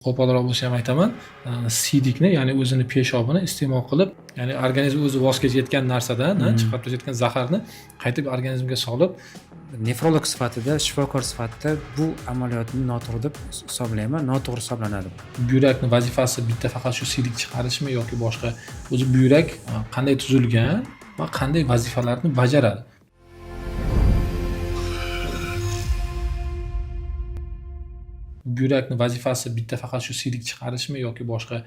Qo'polroq bo'lsa ham aytaman, siydikni, ya'ni o'zini peshobini iste'mol qilib, ya'ni organizm o'zi voz kechayotgan narsadan, chiqarib tashlayotgan zaharni qaytib organizmga solib, nefrolog sifatida, shifokor sifatida bu amaliyotni noto'g'ri deb hisoblayman, noto'g'ri hisoblanadi. Buyrakni vazifasi bitta faqat shu siydik chiqarishmi yoki boshqa? O'zi buyrak qanday tuzilgan va qanday vazifalarni bajaradi? Buyrakni vazifasi bitta faqat shu siydik chiqarishmi yoki boshqa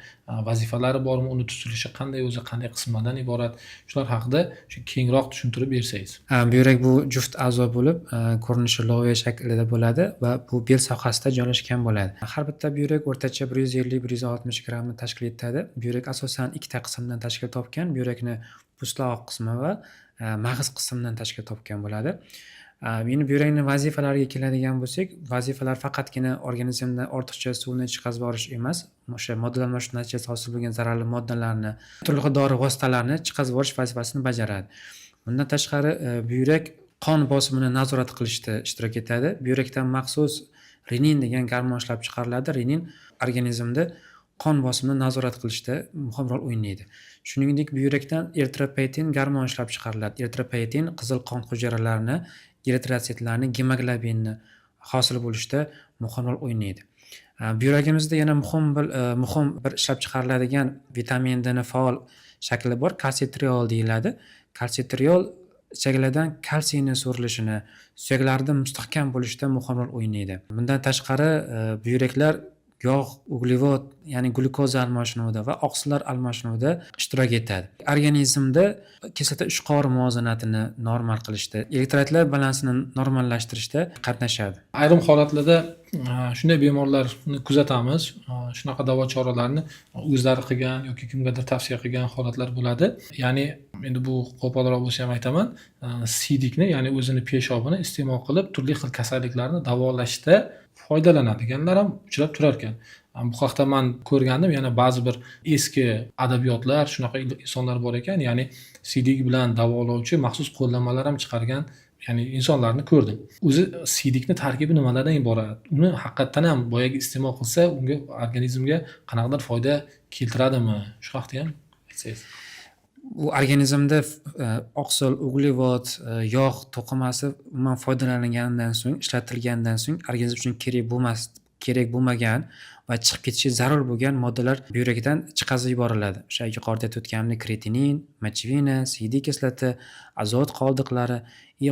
vazifalari bormi? Uni tuzilishi qanday, o'zi qanday qismlardan iborat? Shular haqida kengroq tushuntirib bersangiz. Buyrak bu juft a'zo bo'lib, ko'rinishi loviya shaklida bo'ladi va bu bel sohasida joylashgan bo'ladi. Har bitta buyrak o'rtacha 150-160 grammni tashkil etadi. Buyrak asosan ikkita qismdan tashkil topgan. Buyrakni po'stloq qismi va mag'iz qismidan tashkil topgan bo'ladi. Endi buyrakni vazifalariga keladigan bo'lsak, vazifalar faqatgina organizmdan ortiqcha suvni chiqarib yuborish emas, o'sha moddalar almashuv natijasida hosil bo'lgan zararli moddalarni, turli xil dori vositalarini chiqarib yuborish vazifasini bajaradi. Bundan tashqari, buyrak qon bosimini nazorat qilishda ishtirok etadi. Buyrakdan maxsus renin degan gormon ishlab chiqariladi. Renin organizmda qon bosimini nazorat qilishda muhim rol o'ynaydi. Shuningdek, buyrakdan eritropoetin gormon ishlab chiqariladi. Eritropoetin qizil qon hujayralarini, eritrotsitlarni, gemoglobinni hosil bo'lishda muhim rol o'ynaydi. Buyuragimizda yana muhim bir ishlab chiqariladigan vitamin D ni faol shakli bor, kalsitriol deyiladi. Kalsitriol ichaklardan kalsiyni so'rilishini, suyaklarda mustahkam bo'lishda muhim rol o'ynaydi. Bundan tashqari, buyraklar yog', uglevod, ya'ni glyukoza almashinuvida va oqsillar almashinuvida ishtirok etadi. Organizmda kislota ishqor muvozanatini normal qilishda, elektrolitlar balansini normallashtirishda qatnashadi. Ayrim holatlarda shunday bemorlarni kuzatamiz, shunaqa davo choralarini o'zlari qilgan yoki kimgadir tavsiya qilgan holatlar bo'ladi. Ya'ni endi bu qo'polroq bo'lsa ham aytaman, siydikni, ya'ni o'zini peshobini iste'mol qilib turli xil kasalliklarni davolashda foydalanadiganlar ham uchrab turar ekan. Bu haqda men ko'rgandim, yana ba'zi bir eski adabiyotlar shunaqa insonlar bor ekan, ya'ni siydik bilan davolovchi maxsus qo'llanmalar ham chiqargan, ya'ni insonlarni ko'rdim. O'zi siydikni tarkibi nimalardan iborat? Uni haqiqatan ham boyaga iste'mol qilsa, unga organizmga qanaqadir foyda keltiradimi? Shu haqda ham aytsangiz. U organizmda oqsil, uglevod, yog' to'qimasi umuman foydalanilganidan so'ng, ishlatilgandan so'ng organizm uchun kerak bo'lmagan va chiqib ketishi zarur bo'lgan moddalar buyrakdan chiqazib yuboriladi. O'sha yuqorida aytib o'tganimdek kreatinin, mochvina, siydik kislota, azot qoldiqlari,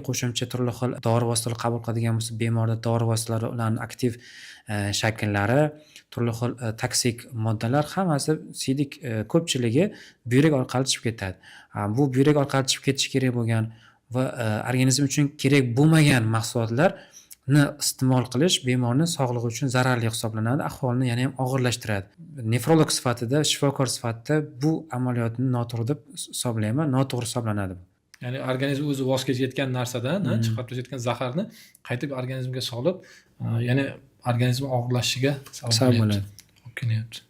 qo'shimcha turli xil dori vositalar qabul qiladigan bo'lsa, bemorda dori vositalari, ularning aktiv shakllari, turli xil toksik moddalar hammasi siydik ko'pchiligi buyrak orqali chiqib ketadi. Bu buyrak orqali chiqib ketishi kerak bo'lgan va organizm uchun kerak bo'lmagan mahsulotlarni iste'mol qilish bemorning sog'lig'i uchun zararli hisoblanadi, ahvolini yana ham og'irlashtiradi. Nefrolog sifatida, shifokor sifatida bu amaliyotni noto'g'ri deb hisoblayman, noto'g'ri hisoblanadi. Ya'ni organizm o'zi voz kechayotgan narsadan, chiqarib tashlayotgan zaharni qaytib organizmga solib, yana organizm og'irlashishiga sabab bo'ladi.